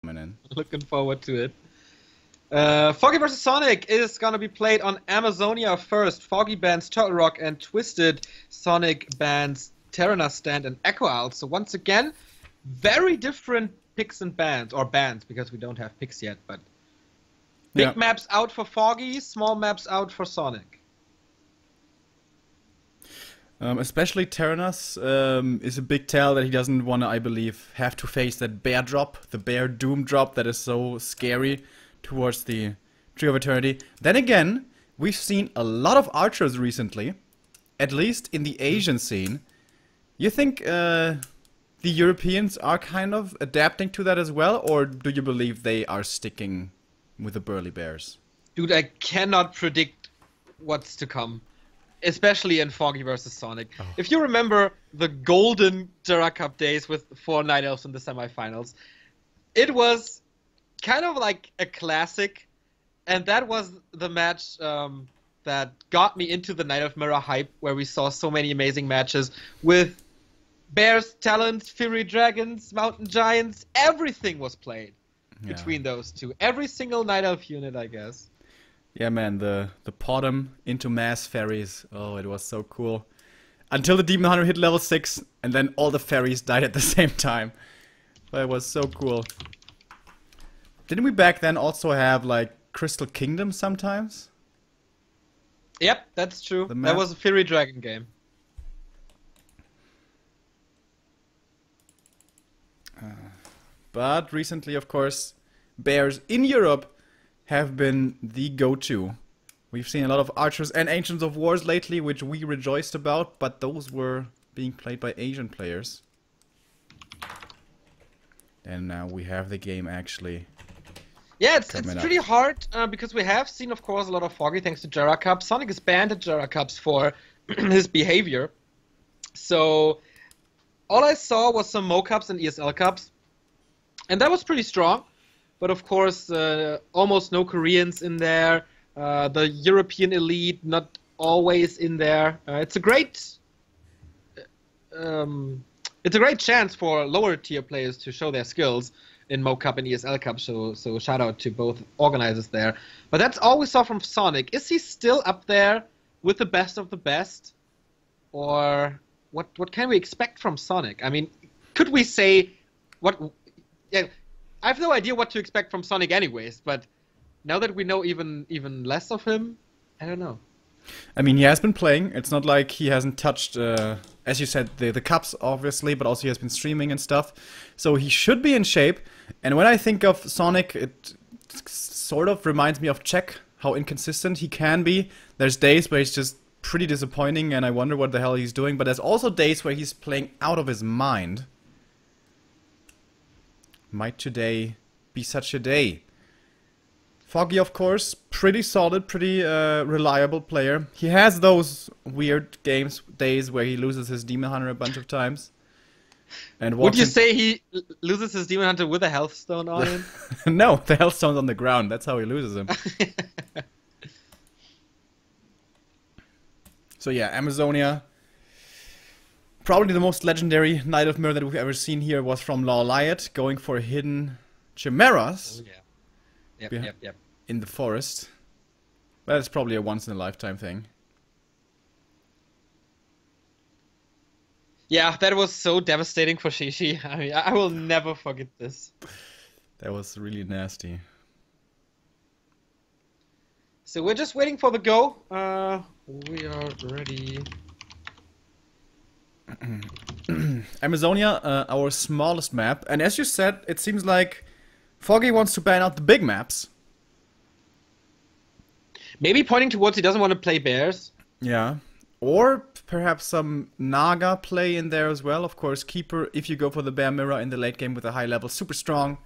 coming in. Looking forward to it. Foggy vs Sonic is gonna be played on Amazonia first. Foggy bans Turtle Rock and Twisted. Sonic bans Terranas Stand and Echo Owl. So once again, very different picks and bans, or bans because we don't have picks yet. But big maps out for Foggy, small maps out for Sonic. Especially Terranas is a big tell that he doesn't want to, I believe, have to face that bear drop, the bear doom drop that is so scary towards the Tree of Eternity. Then again, we've seen a lot of archers recently, at least in the Asian scene. You think the Europeans are kind of adapting to that as well, or do you believe they are sticking with the burly bears? Dude, I cannot predict what's to come. Especially in Foggy vs Sonic. Oh. If you remember the golden Jura Cup days with 4 Night Elves in the semifinals, it was kind of like a classic, and that was the match that got me into the Night of Mirror hype, where we saw so many amazing matches with bears, talons, fury dragons, mountain giants. Everything was played between those two. Every single Night Elf unit, I guess. Yeah, man, the Potom into mass fairies. Oh, it was so cool. Until the Demon Hunter hit level 6, and then all the fairies died at the same time. But it was so cool. Didn't we back then also have, like, Crystal Kingdom sometimes? Yep, that's true. That was a Fury Dragon game. But recently, of course, bears in Europe have been the go-to. We've seen a lot of Archers and Ancients of Wars lately, which we rejoiced about, but those were being played by Asian players. And now we have the game actually. Yeah, it's pretty hard, because we have seen, of course, a lot of Foggy thanks to Jura Cup. Sonic is banned at Jura Cups for his behavior. So, all I saw was some Mo Cups and ESL Cups. And that was pretty strong. But of course, almost no Koreans in there. The European elite not always in there. It's a great chance for lower tier players to show their skills in Mo Cup and ESL Cup. So shout out to both organizers there. But that's all we saw from Sonic. Is he still up there with the best of the best, or what can we expect from Sonic? I mean, could we say what? Yeah. I have no idea what to expect from Sonic anyways, but now that we know even less of him, I don't know. I mean, he has been playing. It's not like he hasn't touched, as you said, the cups, obviously, but also he has been streaming and stuff. So he should be in shape. And when I think of Sonic, it sort of reminds me of Czech, how inconsistent he can be. There's days where he's just pretty disappointing, and I wonder what the hell he's doing. But there's also days where he's playing out of his mind. Might today be such a day? Foggy, of course, pretty solid, pretty reliable player. He has those weird days where he loses his Demon Hunter a bunch of times. And would you say he loses his Demon Hunter with a Health Stone on him? No, the Health Stone's on the ground. That's how he loses him. So yeah, Amazonia. Probably the most legendary Night of Mirror that we've ever seen here was from Law Lyot, going for hidden chimeras. Oh, yeah. Yep. In the forest. But it's probably a once-in-a-lifetime thing. Yeah, that was so devastating for Shishi. I mean, I will never forget this. That was really nasty. So we're just waiting for the go. We are ready. Amazonia, our smallest map, and as you said, it seems like Foggy wants to ban out the big maps. Maybe pointing towards he doesn't want to play bears. Yeah, or perhaps some Naga play in there as well. Of course, Keeper, if you go for the Bear Mirror in the late game with a high level, super strong.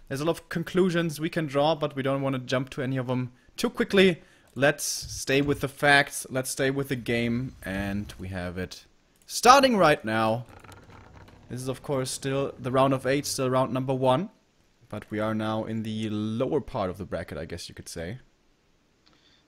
There's a lot of conclusions we can draw, but we don't want to jump to any of them too quickly. Let's stay with the facts, let's stay with the game, and we have it starting right now. This is of course still the round of 8, still round number 1. But we are now in the lower part of the bracket, I guess you could say.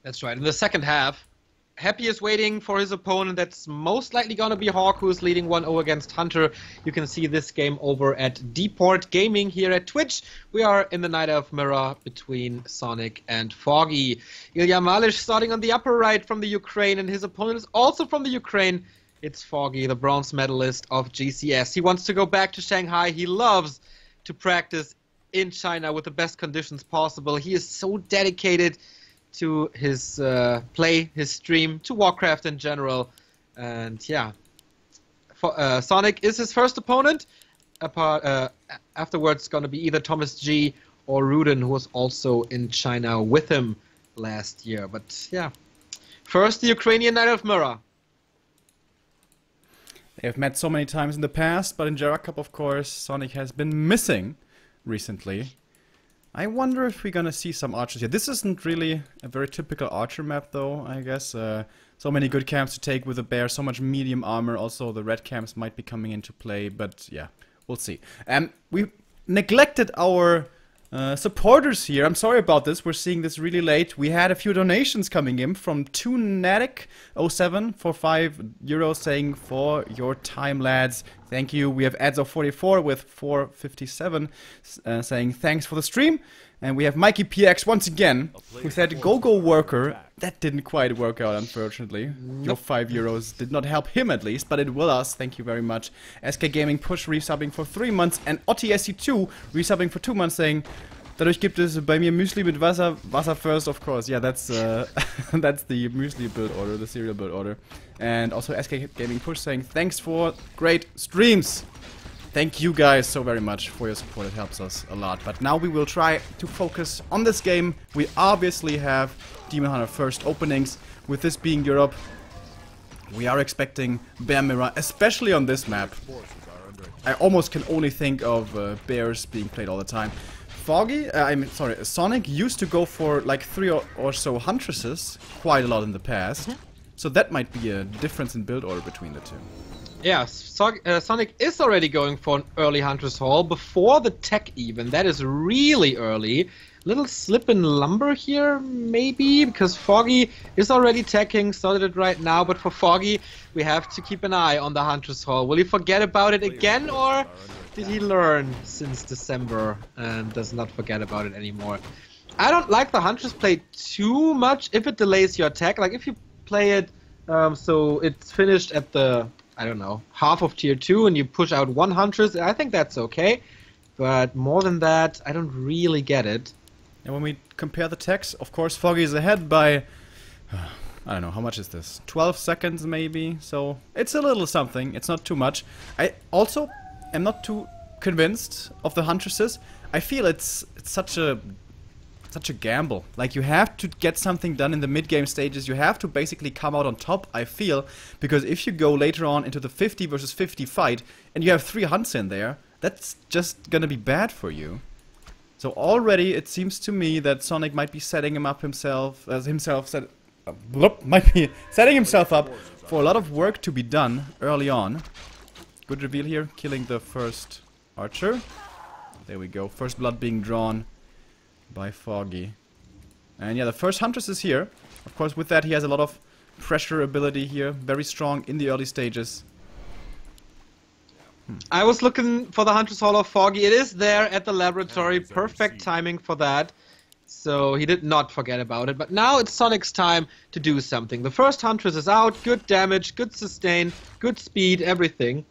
That's right, in the second half. Happy is waiting for his opponent. That's most likely going to be Hawk, who's leading 1-0 against Hunter. You can see this game over at Deport Gaming here at Twitch. We are in the Night of Mirror between Sonik and Foggy. Ilya Malish starting on the upper right from the Ukraine, and his opponent is also from the Ukraine. It's Foggy, the bronze medalist of GCS. He wants to go back to Shanghai. He loves to practice in China with the best conditions possible. He is so dedicated to his play, his stream, to Warcraft in general. And yeah, Sonik is his first opponent. Afterwards, going to be either Thomas G or Rudin, who was also in China with him last year. But yeah, first the Ukrainian Night of Mirror. They have met so many times in the past, but in Jera Cup, of course, Sonik has been missing recently. I wonder if we're gonna see some archers here. This isn't really a very typical archer map, though, I guess. So many good camps to take with a bear, so much medium armor. Also, the red camps might be coming into play, but yeah, we'll see. We neglected our supporters here. I'm sorry about this. We're seeing this really late. We had a few donations coming in from 2Natic07 for €5 saying, "For your time, lads." Thank you. We have Adzo44 with 457 saying, "Thanks for the stream." And we have Mikey PX once again, who said, "Go worker." That didn't quite work out, unfortunately. Your €5 did not help him, at least, but it will us. Thank you very much. SK Gaming Push resubbing for 3 months and OTSC2 resubbing for 2 months, saying, "Dadurch gibt es bei mir Müsli mit Wasser. Wasser first, of course." Yeah, that's that's the Müsli build order, the cereal build order. And also SK Gaming Push saying, "Thanks for great streams." Thank you guys so very much for your support. It helps us a lot. But now we will try to focus on this game. We obviously have Demon Hunter first openings. With this being Europe, we are expecting Bear Mirror, especially on this map. I almost can only think of bears being played all the time. Foggy, Sonik used to go for like 3 or so Huntresses quite a lot in the past. So that might be a difference in build order between the two. Yeah, Sonik is already going for an early Hunter's Haul before the tech even. That is really early. Little slip in lumber here, maybe, because Foggy is already teching, started it right now, but for Foggy, we have to keep an eye on the Hunter's Haul. Will he forget about it again, or did he learn since December and does not forget about it anymore? I don't like the Hunter's play too much if it delays your attack. Like, if you play it so it's finished at the, I don't know, half of tier 2 and you push out 1 Huntress, I think that's okay. But more than that, I don't really get it. And when we compare the techs, of course, Foggy is ahead by, I don't know, how much is this? 12 seconds maybe? So it's a little something, it's not too much. I also am not too convinced of the Huntresses. I feel it's such a gamble. Like, you have to get something done in the mid-game stages. You have to basically come out on top, I feel. Because if you go later on into the 50 versus 50 fight, and you have 3 hunts in there, that's just gonna be bad for you. So already it seems to me that Sonik might be setting him up might be setting himself up for a lot of work to be done early on. Good reveal here, killing the first archer. There we go, first blood being drawn by Foggy. And yeah, the first Huntress is here. Of course, with that he has a lot of pressure ability here, very strong in the early stages. I was looking for the Hunter's Hall of Foggy. It is there at the laboratory. Perfect timing for that. So he did not forget about it. But now it's Sonic's time to do something. The first Huntress is out. Good damage, good sustain, good speed, everything.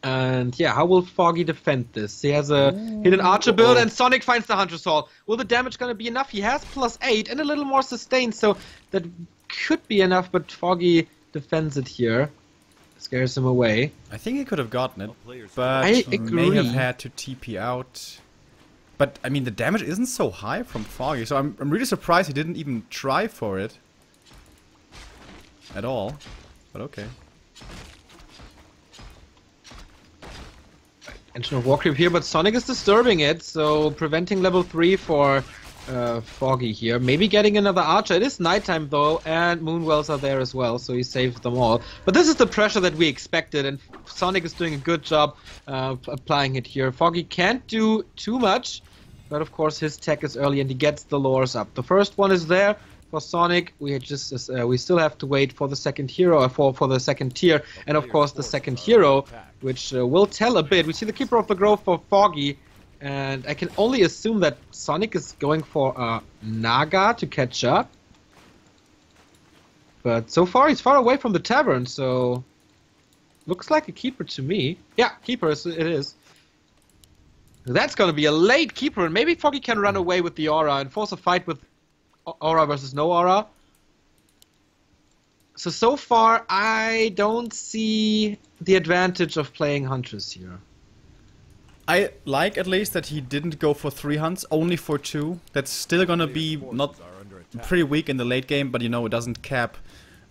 And yeah, how will Foggy defend this? He has a hidden archer build and Sonik finds the Hunter's Hall. Will the damage gonna be enough? He has +8 and a little more sustain, so that could be enough, but Foggy defends it here. Scares him away. I think he could have gotten it, but he may have had to TP out. But I mean, the damage isn't so high from Foggy, so I'm really surprised he didn't even try for it at all. But okay. Mention of war creep here, but Sonik is disturbing it, so preventing level 3 for Foggy here. Maybe getting another archer. It is nighttime though, and Moonwells are there as well, so he saves them all. But this is the pressure that we expected, and Sonik is doing a good job applying it here. Foggy can't do too much, but of course his tech is early and he gets the lures up. The first one is there for Sonik. We still have to wait for the second hero, for the second tier, and of course the second hero, which will tell a bit. We see the Keeper of the Grove for Foggy, and I can only assume that Sonik is going for a Naga to catch up. But so far he's far away from the tavern, so looks like a Keeper to me. Yeah, Keeper it is. That's going to be a late Keeper, and maybe Foggy can run away with the Aura and force a fight with Aura versus no Aura. So far, I don't see the advantage of playing Huntress here. I like at least that he didn't go for 3 hunts, only for 2. That's still going to be not pretty weak in the late game, but you know, it doesn't cap,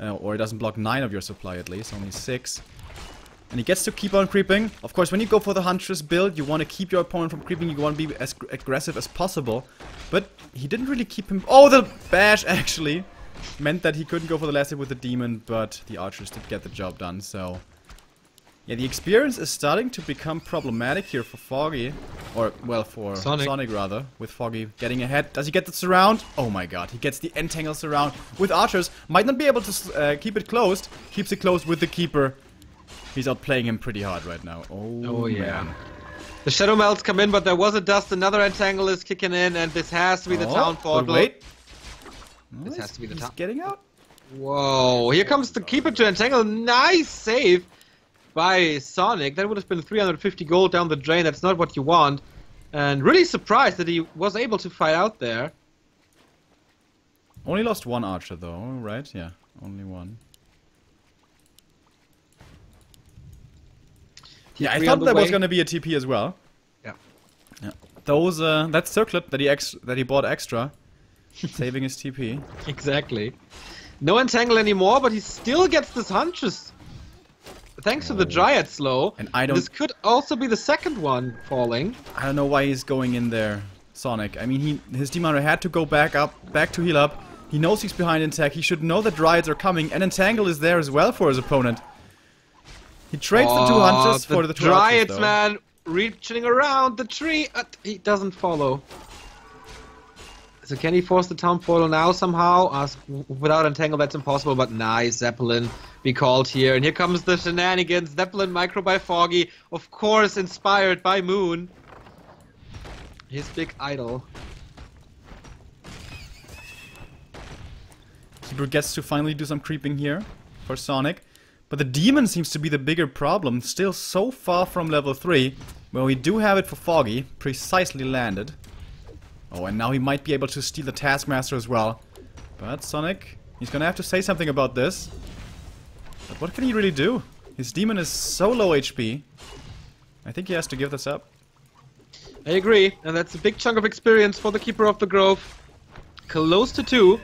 or it doesn't block 9 of your supply at least, only 6. And he gets to keep on creeping. Of course, when you go for the Huntress build, you want to keep your opponent from creeping. You want to be as aggressive as possible. But he didn't really keep him... Oh, the bash actually meant that he couldn't go for the last hit with the demon, but the archers did get the job done. So, yeah, the experience is starting to become problematic here for Foggy. Or, well, for Sonik rather, with Foggy getting ahead. Does he get the surround? Oh my god, he gets the entangle surround with archers. Might not be able to keep it closed. Keeps it closed with the Keeper. He's outplaying him pretty hard right now. Oh yeah. Man. The Shadow Melts come in, but there was a dust. Another Entangle is kicking in, and this has to be the town portal. Wait. This has to be the town. Getting out. Whoa! Here comes the Keeper to Entangle. Nice save by Sonik. That would have been 350 gold down the drain. That's not what you want. And really surprised that he was able to fight out there. Only lost 1 archer though, right? Yeah, only 1. Yeah, I thought that was gonna be a TP as well. Yeah. Yeah. Those that circlet that he bought extra, saving his TP. Exactly. No Entangle anymore, but he still gets this Huntress. Thanks to the Dryad slow. And I don't. This could also be the second one falling. I don't know why he's going in there, Sonik. I mean, his Demon Hunter had to go back to heal up. He knows he's behind in tech. He should know that Dryads are coming, and Entangle is there as well for his opponent. He trades the 2 hunters for the 2 Dryads, archers, man, reaching around the tree. He doesn't follow. So can he force the town portal now somehow? Without Entangle, that's impossible, but nice, Zeppelin be called here. And here comes the shenanigans. Zeppelin micro by Foggy, of course inspired by Moon. His big idol. Keeper gets to finally do some creeping here for Sonik. But the demon seems to be the bigger problem, still so far from level 3. Well, we do have it for Foggy, precisely landed. Oh, and now he might be able to steal the Taskmaster as well. But Sonik, he's gonna have to say something about this. But what can he really do? His demon is so low HP. I think he has to give this up. I agree, and that's a big chunk of experience for the Keeper of the Grove. Close to 2.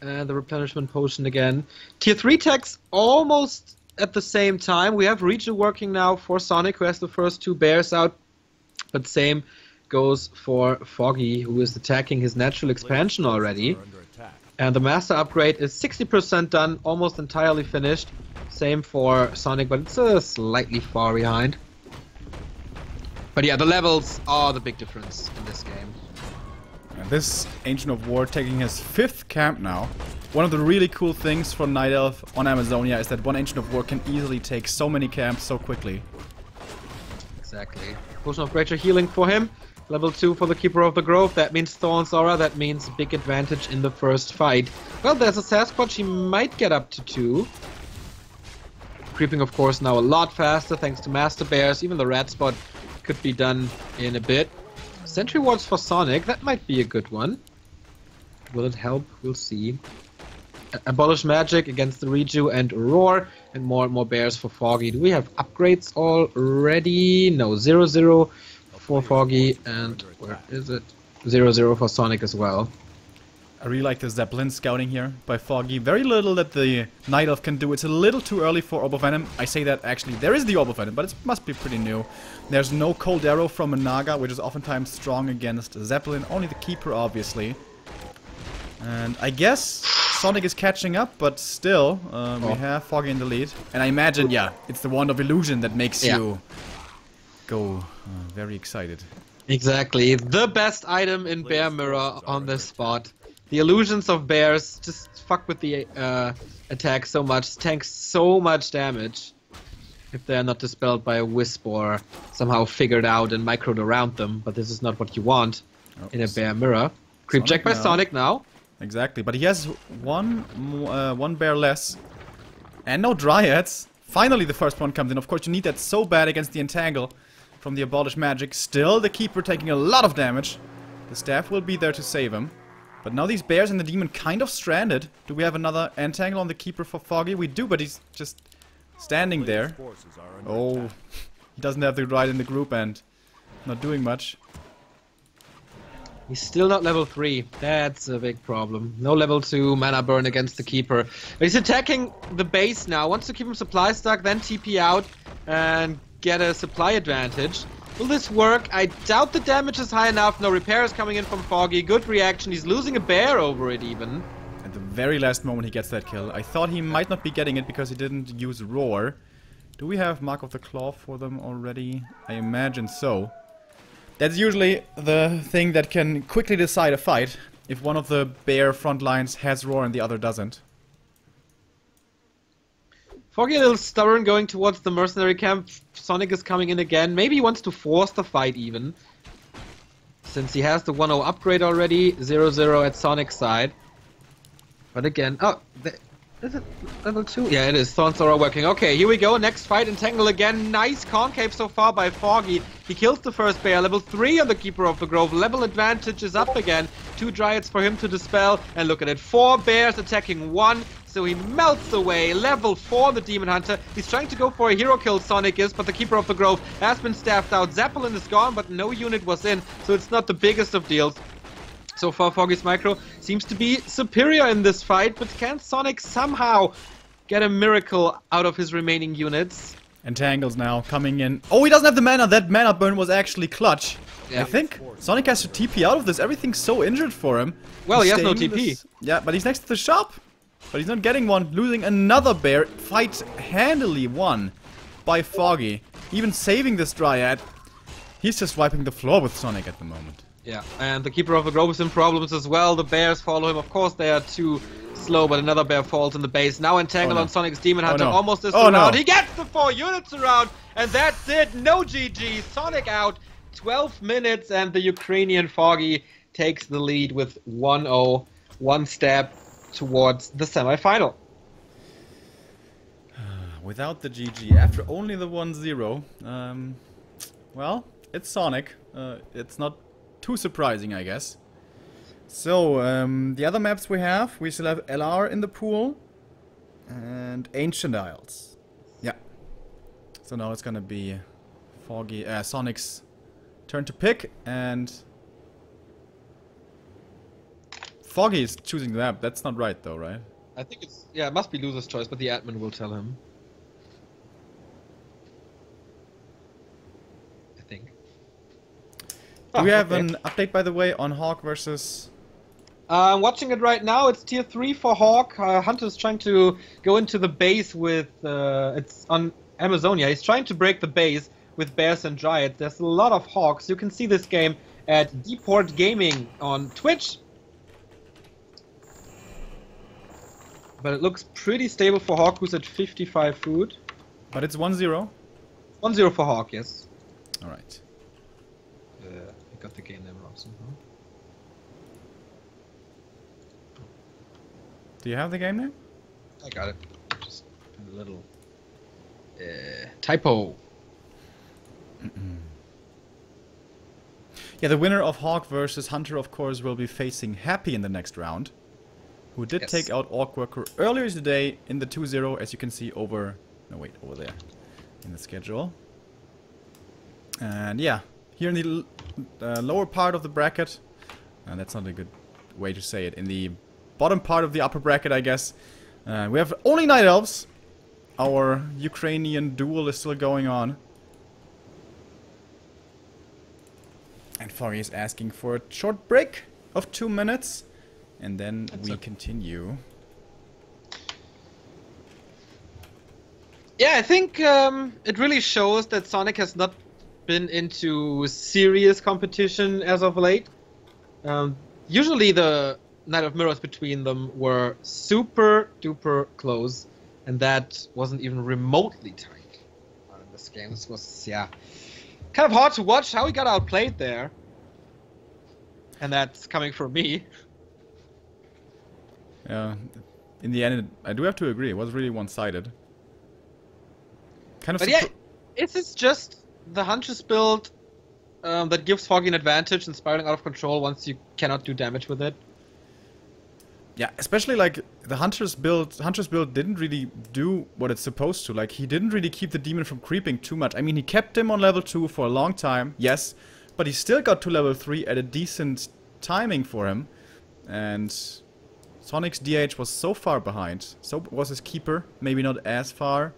And the replenishment potion again. Tier 3 techs almost at the same time. We have Riju working now for Sonik, who has the first 2 bears out. But same goes for Foggy, who is attacking his natural expansion already. And the master upgrade is 60% done, almost entirely finished. Same for Sonik, but it's slightly far behind. But yeah, the levels are the big difference in this game. And this Ancient of War taking his 5th camp now. One of the really cool things for Night Elf on Amazonia is that one Ancient of War can easily take so many camps so quickly. Exactly. Potion of Greater Healing for him. Level 2 for the Keeper of the Grove. That means Thorn's Aura. That means big advantage in the first fight. Well, there's a Sasquatch. He might get up to 2. Creeping, of course, now a lot faster thanks to Master Bears. Even the rat spot could be done in a bit. Sentry wards for Sonik, that might be a good one. Will it help? We'll see. Abolish magic against the Riju and Roar, and more bears for Foggy. Do we have upgrades already? No, 0-0 for Foggy, and where is it? 0-0 for Sonik as well. I really like the Zeppelin scouting here by Foggy. Very little that the Night Elf can do. It's a little too early for Orb of Venom. I say that actually. There is the Orb of Venom, but it must be pretty new. There's no Cold Arrow from a Naga, which is oftentimes strong against Zeppelin. Only the Keeper, obviously. And I guess Sonik is catching up, but still, we have Foggy in the lead. And I imagine, yeah, it's the Wand of Illusion that makes you go very excited. Exactly. The best item in Bear Mirror on this spot. The illusions of bears just fuck with the attack so much, tank so much damage. If they are not dispelled by a wisp or somehow figured out and microed around them, but this is not what you want in a bear mirror. Creep check by Sonic now. Exactly, but he has one bear less. And no dryads. Finally the first one comes in. Of course you need that so bad against the entangle from the abolished magic. Still the keeper taking a lot of damage. The staff will be there to save him. But now these bears and the demon kind of stranded. Do we have another entangle on the keeper for Foggy? We do, but he's just standing there. Oh, he doesn't have the right in the group and not doing much. He's still not level 3. That's a big problem. No level 2 mana burn against the keeper. But he's attacking the base now. Wants to keep him supply stuck, then TP out and get a supply advantage. Will this work? I doubt the damage is high enough. No repairs coming in from Foggy. Good reaction. He's losing a bear over it even. At the very last moment he gets that kill. I thought he might not be getting it because he didn't use Roar. Do we have Mark of the Claw for them already? I imagine so. That's usually the thing that can quickly decide a fight. If one of the bear front lines has Roar and the other doesn't. Foggy a little stubborn going towards the mercenary camp. Sonic is coming in again. Maybe he wants to force the fight even. Since he has the 1-0 upgrade already. 0-0 at Sonic's side. But again, is it level 2? Yeah, it is. Thorns are working. Okay, here we go. Next fight, Entangle again. Nice concave so far by Foggy. He kills the first bear. Level 3 on the Keeper of the Grove. Level advantage is up again. 2 Dryads for him to dispel. And look at it. 4 bears attacking 1. So he melts away. Level 4 the Demon Hunter. He's trying to go for a hero kill, Sonic is, but the Keeper of the Grove has been staffed out. Zeppelin is gone, but no unit was in. So it's not the biggest of deals. So far, Foggy's micro seems to be superior in this fight, but can Sonic somehow get a miracle out of his remaining units? Entangles now coming in. Oh, he doesn't have the mana. That mana burn was actually clutch. Yeah. I think Sonic has to TP out of this. Everything's so injured for him. Well, he has no TP. Yeah, but he's next to the shop. But he's not getting one. Losing another bear. Fight handily won by Foggy. Even saving this Dryad. He's just wiping the floor with Sonic at the moment. Yeah, and the Keeper of the Grove is in problems as well. The bears follow him. Of course, they are too slow, but another bear falls in the base. Now Entangle on Sonic's Demon Hunter. Almost is around. He gets the 4 units around, and that's it. No GG. Sonic out. 12 minutes, and the Ukrainian Foggy takes the lead with 1-0. One step towards the semi-final. Without the GG, after only the 1-0, well, it's Sonic. It's not too surprising, I guess. So, the other maps we still have LR in the pool and Ancient Isles. Yeah. So now it's gonna be Foggy, Sonic's turn to pick, and Foggy is choosing the map. That's not right, though, right? I think it's it must be loser's choice, but the admin will tell him. I think. Do we have an update, by the way, on Hawk versus... I'm watching it right now. It's tier 3 for Hawk. Hunter's trying to go into the base with... it's on Amazonia. He's trying to break the base with bears and dryads. There's a lot of Hawks. You can see this game at Deport Gaming on Twitch. But it looks pretty stable for Hawk, who's at 55 food. But it's 1-0? 1-0 for Hawk, yes. Alright. I got the game name wrong somehow. Do you have the game name? I got it. Just a little typo. Yeah, the winner of Hawk versus Hunter, of course, will be facing Happy in the next round, who did take out Orc Worker earlier today in the 2-0, as you can see over... No, wait, over there in the schedule. And yeah, here in the lower part of the bracket, and that's not a good way to say it, in the bottom part of the upper bracket, I guess, we have only Night Elves. Our Ukrainian duel is still going on. And Foggy is asking for a short break of 2 minutes, and then we continue. Yeah, I think it really shows that Sonic has not been into serious competition as of late. Usually the Knight of Mirrors between them were super duper close, and that wasn't even remotely tight in this game. This was, yeah, kind of hard to watch how he got outplayed there. And that's coming from me. Yeah, in the end, I do have to agree. It was really one-sided. Kind of. But yeah, it's just the Huntress build that gives Foggy an advantage in spiraling out of control once you cannot do damage with it. Yeah, especially like the Huntress build didn't really do what it's supposed to. Like, he didn't really keep the demon from creeping too much. I mean, he kept him on level 2 for a long time, yes, but he still got to level 3 at a decent timing for him. And Sonic's DH was so far behind. So was his keeper, maybe not as far.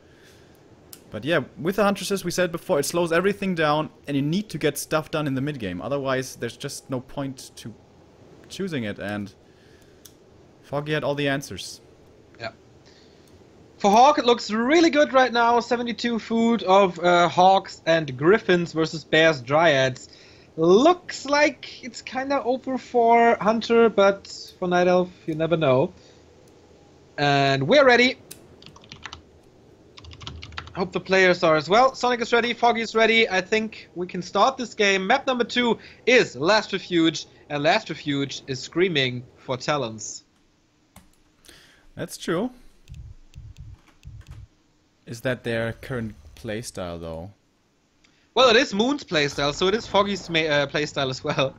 But yeah, with the Huntresses, we said before, it slows everything down, and you need to get stuff done in the mid-game. Otherwise, there's just no point to choosing it, and Foggy had all the answers. Yeah. For Hawk, it looks really good right now. 72 food of Hawks and Griffins versus Bears Dryads. Looks like it's kind of over for Hunter, but for Night Elf, you never know. And we're ready. Hope the players are as well. Sonic is ready, Foggy is ready. I think we can start this game. Map number 2 is Last Refuge, and Last Refuge is screaming for talents. That's true. Is that their current playstyle, though? Well, it is Moon's playstyle, so it is Foggy's playstyle as well.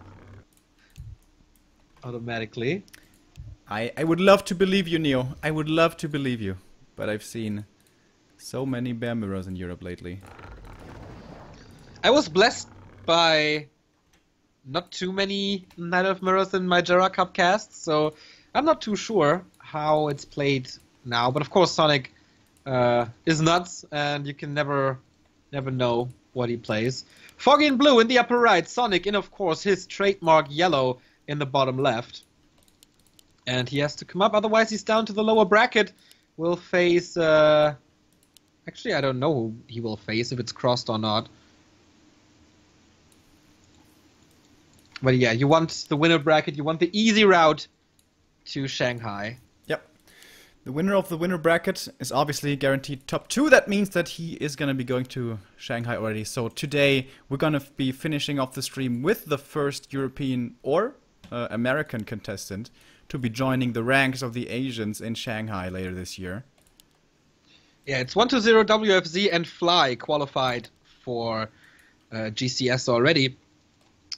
Automatically. I would love to believe you, Neo. I would love to believe you. But I've seen so many bear mirrors in Europe lately. I was blessed by not too many Night of Mirrors in my Jera Cup casts, so I'm not too sure how it's played now. But of course, Sonic is nuts, and you can never know what he plays. Foggy in blue in the upper right, Sonic in, of course, his trademark yellow in the bottom left. And he has to come up, otherwise he's down to the lower bracket. Will face... Actually, I don't know who he will face, if it's crossed or not. But yeah, you want the winner bracket, you want the easy route to Shanghai. Yep. The winner of the winner bracket is obviously guaranteed top 2. That means that he is going to be going to Shanghai already. So today we're going to be finishing off the stream with the first European or American contestant to be joining the ranks of the Asians in Shanghai later this year. Yeah, it's 1-0 WFZ and Fly qualified for GCS already.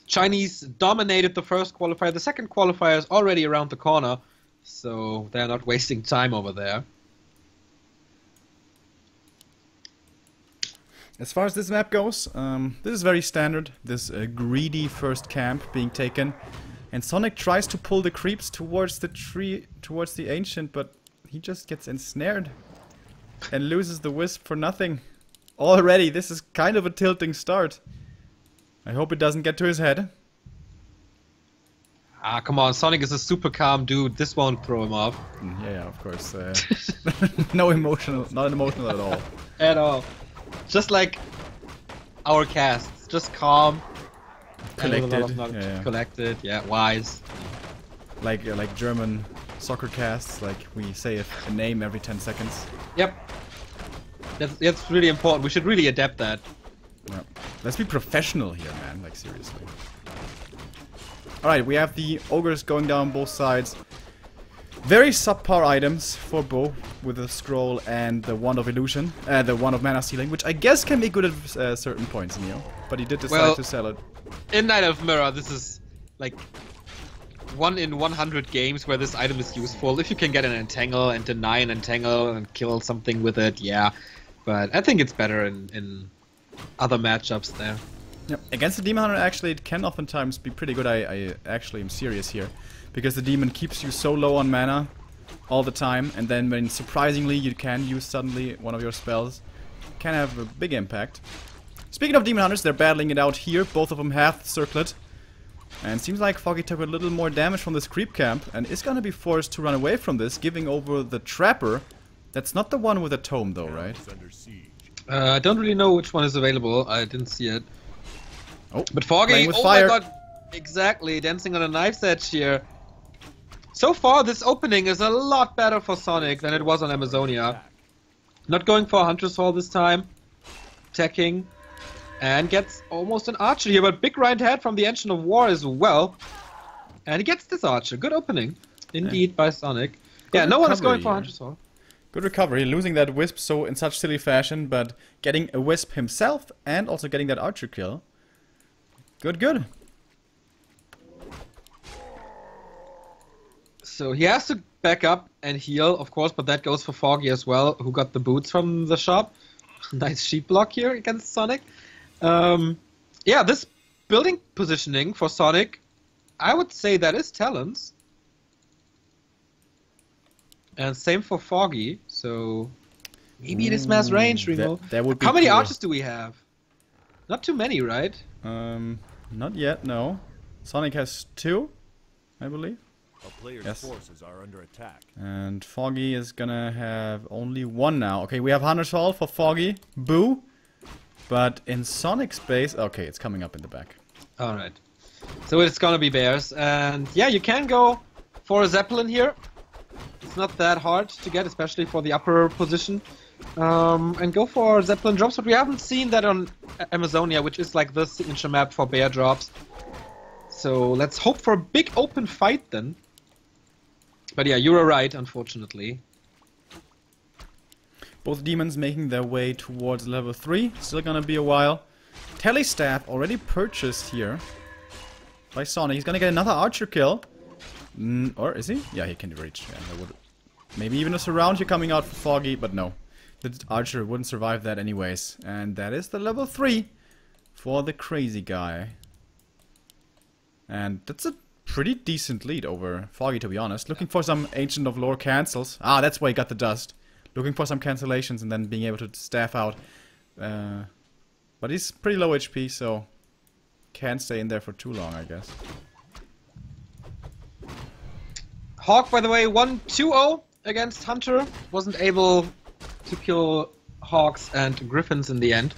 Chinese dominated the first qualifier. The second qualifier is already around the corner, so they're not wasting time over there. As far as this map goes, this is very standard. This greedy first camp being taken. And Sonic tries to pull the creeps towards the tree, towards the Ancient, but he just gets ensnared. And loses the Wisp for nothing. Already, this is kind of a tilting start. I hope it doesn't get to his head. Ah, come on, Sonic is a super calm dude. This won't throw him off. Yeah, of course. No emotional, not emotional at all. At all. Just like our casts. Just calm. Collected. Collected, yeah, wise. Like German soccer casts, like we say a name every 10 seconds. Yep. That's really important. We should really adapt that. Yeah. Let's be professional here, man. Like, seriously. Alright, we have the ogres going down both sides. Very subpar items for Bo with the scroll and the wand of illusion, the wand of mana stealing, which I guess can be good at certain points, Neo. But he did decide to sell it. In Night of Mirror, this is like 1 in 100 games where this item is useful. If you can get an entangle and deny an entangle and kill something with it, yeah. But I think it's better in other matchups there. Yep. Against the Demon Hunter, actually, it can oftentimes be pretty good. I actually am serious here. Because the demon keeps you so low on mana all the time, and then when surprisingly you can use suddenly one of your spells, can have a big impact. Speaking of Demon Hunters, they're battling it out here. Both of them have the circlet. And seems like Foggy took a little more damage from this creep camp and is gonna be forced to run away from this, giving over the Trapper. That's not the one with a tome though, right? I don't really know which one is available. I didn't see it. Oh, but Foggy, with fire. My god, exactly, dancing on a knife's edge here. So far, this opening is a lot better for Sonic than it was on Amazonia. Not going for a Hunter's Hall this time. Attacking. And gets almost an Archer here, but big right head from the Engine of War as well. And he gets this Archer. Good opening. Indeed, by Sonic. Yeah, no one is going for Hunter's Hall. Good recovery, losing that Wisp so in such silly fashion, but getting a Wisp himself and also getting that Archer kill. Good, good. So he has to back up and heal, of course, but that goes for Foggy as well, who got the boots from the shop. Nice sheep block here against Sonic. Yeah, this building positioning for Sonic, I would say that is talents. And same for Foggy, so maybe it is mass range, Remo. That would be How many cool. archers do we have? Not too many, right? Not yet, no. Sonic has 2, I believe. A player's forces are under attack. And Foggy is gonna have only 1 now. Okay, we have Hunter's Hall for Foggy. Boo. But in Sonic's base... Okay, it's coming up in the back. Alright. So it's gonna be bears. And yeah, you can go for a Zeppelin here. It's not that hard to get, especially for the upper position. And go for Zeppelin drops, but we haven't seen that on Amazonia, which is like the signature map for bear drops. So let's hope for a big open fight then. But yeah, you were right, unfortunately. Both demons making their way towards level 3. Still gonna be a while. Telestaff already purchased here by Sonic. He's gonna get another Archer kill. Or is he? Yeah, he can reach. Yeah, that would... Maybe even a surround here coming out for Foggy, but no. The Archer wouldn't survive that anyways. And that is the level 3 for the crazy guy. And that's a pretty decent lead over Foggy, to be honest. Looking for some Ancient of Lore cancels. Ah, that's why he got the dust. Looking for some cancellations and then being able to staff out. But he's pretty low HP, so can't stay in there for too long, I guess. Hawk, by the way, 1-2-0 against Hunter. Wasn't able to kill Hawks and Griffins in the end.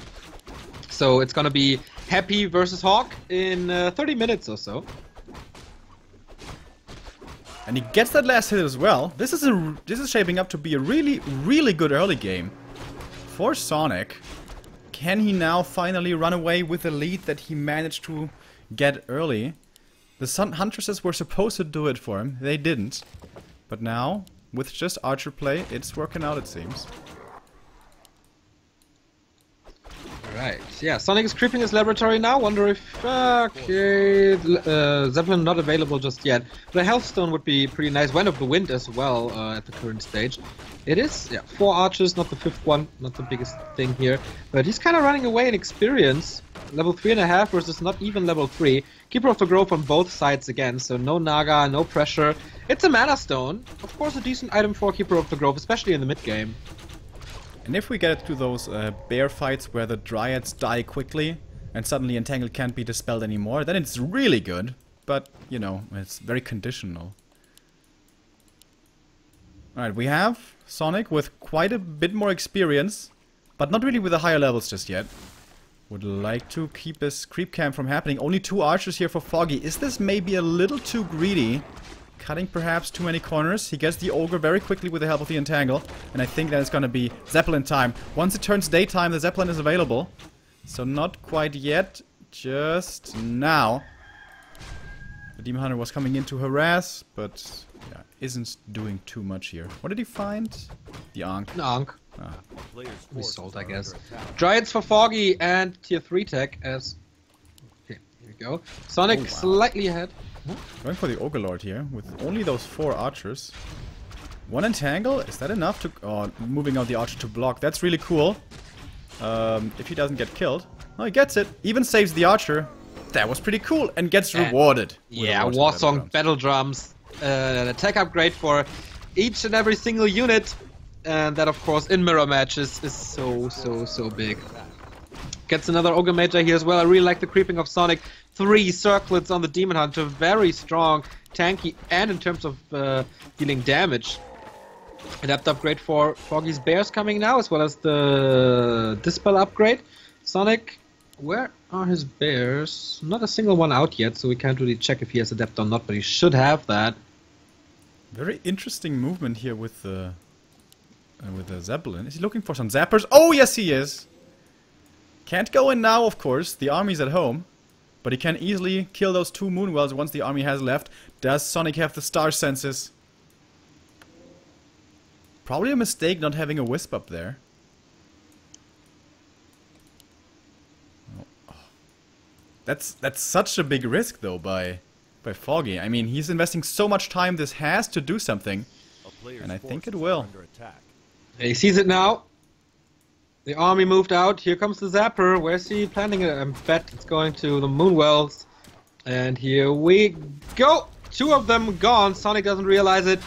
So it's gonna be Happy versus Hawk in 30 minutes or so. And he gets that last hit as well. This is shaping up to be a really, really good early game for Sonic. Can he now finally run away with the lead that he managed to get early? The Huntresses were supposed to do it for him. They didn't. But now, with just Archer play, it's working out, it seems. Right, yeah, Sonic is creeping his laboratory now. Wonder if... okay... Zeppelin not available just yet. The Healthstone would be pretty nice. Wind of the Wind as well at the current stage. It is, yeah, 4 archers, not the 5th one. Not the biggest thing here. But he's kind of running away in experience. Level 3.5 versus not even level 3. Keeper of the Grove on both sides again, so no Naga, no pressure. It's a Mana Stone. Of course a decent item for Keeper of the Grove, especially in the mid-game. And if we get to those bear fights where the Dryads die quickly and suddenly Entangle can't be dispelled anymore, then it's really good. But, you know, it's very conditional. Alright, we have Sonic with quite a bit more experience, but not really with the higher levels just yet. Would like to keep his creep camp from happening. Only 2 archers here for Foggy. Is this maybe a little too greedy? Cutting perhaps too many corners. He gets the Ogre very quickly with the help of the Entangle. And I think that it's gonna be Zeppelin time. Once it turns daytime, the Zeppelin is available. So not quite yet. Just now. The Demon Hunter was coming in to harass, but yeah, isn't doing too much here. What did he find? The Ankh. An Ankh. Ah. We sold, I guess. Dryads for Foggy and tier 3 tech as... Okay, here we go. Sonic slightly ahead. Going for the Ogre Lord here, with only those 4 archers. 1 Entangle? Is that enough to... Oh, moving out the archer to block. That's really cool. If he doesn't get killed. Oh, he gets it. Even saves the archer. That was pretty cool. And gets rewarded. Yeah, Warsong Battle Drums. An attack upgrade for each and every single unit. And that, of course, in mirror matches is so big. Gets another Ogre Major here as well. I really like the creeping of Sonic. 3 circlets on the Demon Hunter. Very strong, tanky, and in terms of dealing damage. Adapt upgrade for Foggy's Bears coming now, as well as the Dispel upgrade. Sonic, where are his Bears? Not a single one out yet, so we can't really check if he has Adapt or not, but he should have that. Very interesting movement here with the Zeppelin. Is he looking for some zappers? Oh, yes, he is. Can't go in now, of course. The army's at home. But he can easily kill those 2 Moonwells once the army has left. Does Sonik have the star senses? Probably a mistake not having a Wisp up there. Oh. That's such a big risk, though, by Foggy. I mean, he's investing so much time. This has to do something. And I think it will. He sees it now. The army moved out. Here comes the Zapper. Where's he planting it? I bet it's going to the Moonwells. And here we go. 2 of them gone. Sonik doesn't realize it.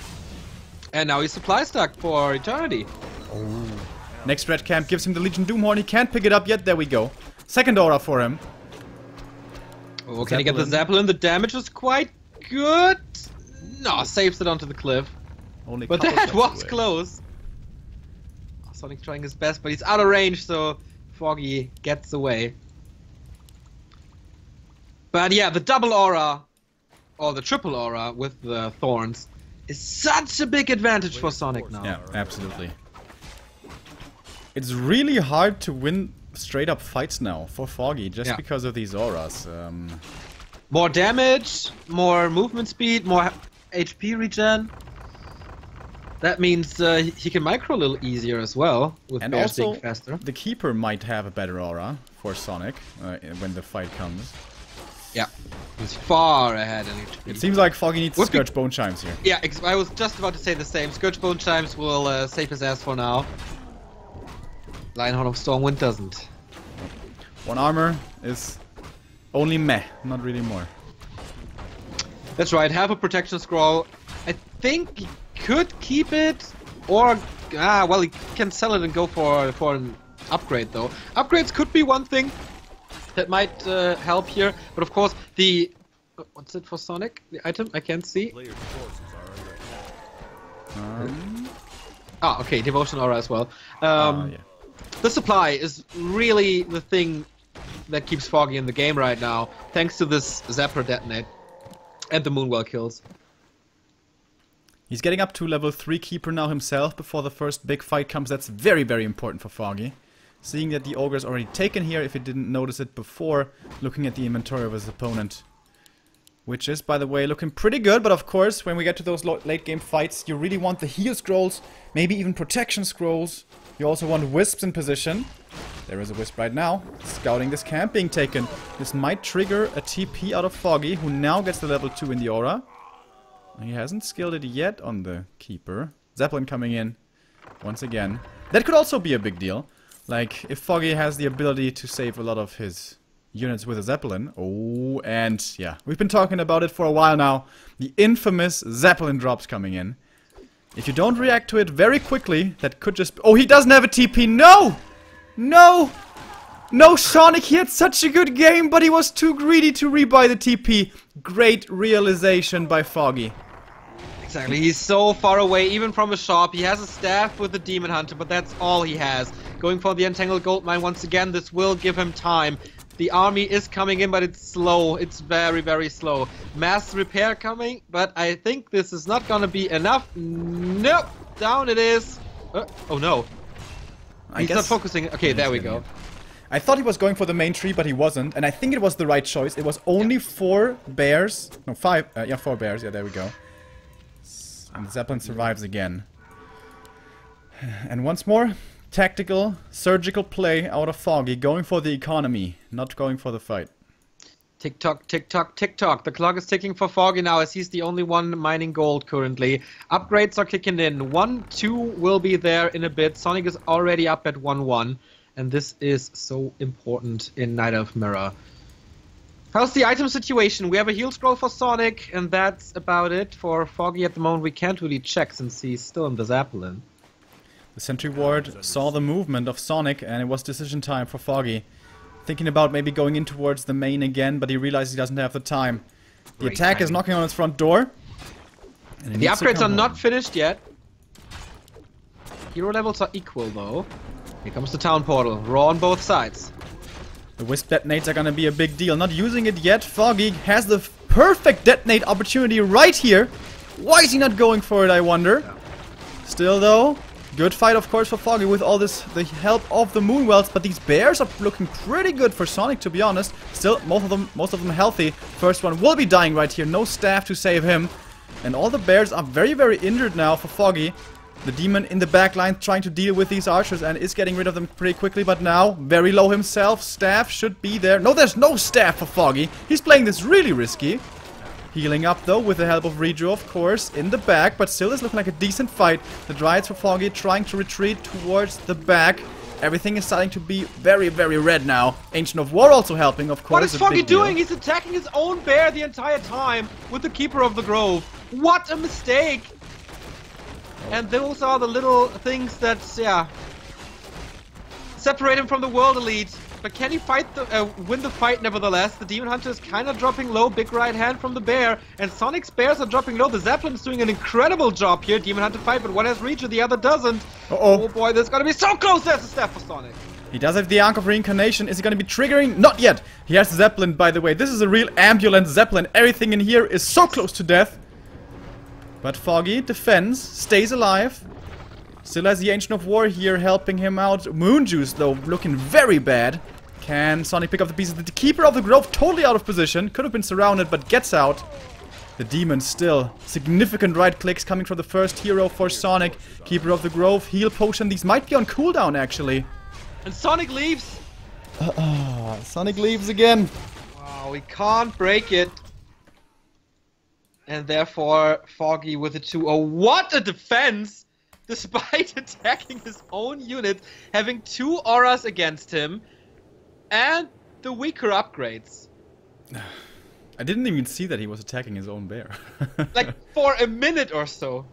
And now he's supply stuck for eternity. Oh. Next red camp gives him the Legion Doomhorn. He can't pick it up yet. There we go. Second aura for him. Oh, can he get the Zeppelin? The damage was quite good. No, saves it onto the cliff. Only but that was close. Sonik trying his best, but he's out of range, so Foggy gets away. But yeah, the double aura, or the triple aura with the thorns, is such a big advantage for Sonik now. Yeah, absolutely. It's really hard to win straight up fights now for Foggy, just because of these auras. More damage, more movement speed, more HP regen. That means he can micro a little easier as well, with and bears also, being faster. The Keeper might have a better aura for Sonik when the fight comes. Yeah, he's far ahead in HP. It seems like Foggy needs Scourge Bone Chimes here. Yeah, I was just about to say the same. Scourge Bone Chimes will save his ass for now. Lionheart of Stormwind doesn't. 1 armor is only meh, not really more. That's right, have a protection scroll. I think he could keep it, or well, he can sell it and go for an upgrade though. Upgrades could be one thing that might help here, but of course the what's it for Sonik? The item I can't see. Okay, Devotion Aura as well. Yeah. The supply is really the thing that keeps Foggy in the game right now, thanks to this Zapper detonate and the Moonwell kills. He's getting up to level 3 Keeper now himself before the first big fight comes. That's very, very important for Foggy. Seeing that the Ogre is already taken here, if he didn't notice it before, looking at the inventory of his opponent. Which is, by the way, looking pretty good, but of course, when we get to those late game fights, you really want the heal scrolls, maybe even protection scrolls. You also want wisps in position. There is a wisp right now, scouting this camp being taken. This might trigger a TP out of Foggy, who now gets the level 2 in the aura. He hasn't skilled it yet on the Keeper. Zeppelin coming in once again. That could also be a big deal. Like, if Foggy has the ability to save a lot of his units with a Zeppelin. Oh, and yeah, we've been talking about it for a while now. The infamous Zeppelin drops coming in. If you don't react to it very quickly, that could just... Oh, he doesn't have a TP! No! No! No, Sonik, he had such a good game, but he was too greedy to rebuy the TP. Great realization by Foggy. Exactly, he's so far away, even from a shop. He has a staff with the Demon Hunter, but that's all he has. Going for the Entangled Goldmine once again, this will give him time. The army is coming in, but it's slow. It's very, very slow. Mass repair coming, but I think this is not gonna be enough. Nope, down it is. Oh no. He's not focusing. Okay, there we go. I thought he was going for the main tree, but he wasn't, and I think it was the right choice. It was only 4 bears. No, 5. Yeah, 4 bears. Yeah, there we go. And the Zeppelin survives again. And once more, tactical, surgical play out of Foggy, going for the economy, not going for the fight. Tick tock, tick tock, tick tock. The clock is ticking for Foggy now, as he's the only one mining gold currently. Upgrades are kicking in. 1, 2 will be there in a bit. Sonik is already up at 1-1. And this is so important in Night Elf Mirror. How's the item situation? We have a heal scroll for Sonik, and that's about it. For Foggy at the moment, we can't really check since he's still in the Zeppelin. The Sentry Ward saw the movement of Sonik, and it was decision time for Foggy. Thinking about maybe going in towards the main again, but he realizes he doesn't have the time. The attack is knocking on his front door. The upgrades are not finished yet. Hero levels are equal, though. Here comes the town portal. Raw on both sides. The Wisp detonates are gonna be a big deal. Not using it yet. Foggy has the perfect detonate opportunity right here. Why is he not going for it, I wonder? Still though, good fight of course for Foggy with all this, the help of the Moonwells, but these bears are looking pretty good for Sonik, to be honest. Still, most of them healthy. First one will be dying right here, no staff to save him. And all the bears are very, very injured now for Foggy. The demon in the back line trying to deal with these archers and is getting rid of them pretty quickly, but now very low himself. Staff should be there. No, there's no staff for Foggy. He's playing this really risky. Healing up though with the help of Rejo, of course, in the back, but still is looking like a decent fight. The Dryads for Foggy trying to retreat towards the back. Everything is starting to be very, very red now. Ancient of War also helping, of course. What is Foggy doing? He's attacking his own bear the entire time with the Keeper of the Grove. What a mistake! And those are the little things that, yeah, separate him from the World Elite. But can he fight win the fight nevertheless? The Demon Hunter is kind of dropping low, big right hand from the bear. And Sonic's bears are dropping low. The Zeppelin is doing an incredible job here. Demon Hunter fight, but one has reach and the other doesn't. Oh boy, this is going to be so close. There's a step for Sonik. He does have the Arc of Reincarnation. Is he going to be triggering? Not yet. He has the Zeppelin, by the way. This is a real ambulance Zeppelin. Everything in here is so close to death. But Foggy defends, stays alive. Still has the Ancient of War here helping him out. Moon Juice, though, looking very bad. Can Sonik pick up the pieces? The Keeper of the Grove totally out of position. Could have been surrounded, but gets out. The Demon still. Significant right clicks coming from the first hero for Sonik. Keeper of the Grove, heal potion. These might be on cooldown, actually. And Sonik leaves. Sonik leaves again. Wow, we can't break it. And therefore, Foggy with a 2-0. What a defense! Despite attacking his own unit, having 2 auras against him, and the weaker upgrades. I didn't even see that he was attacking his own bear. Like, for a minute or so.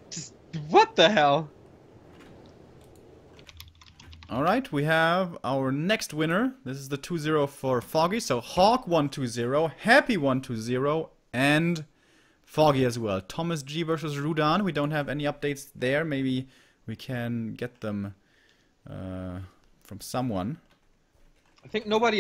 Just, what the hell? Alright, we have our next winner. This is the 2-0 for Foggy. So, Hawk 1-2-0, Happy 1-2-0, and Foggy as well. Thomas G versus Rudan. We don't have any updates there. Maybe we can get them from someone. I think nobody is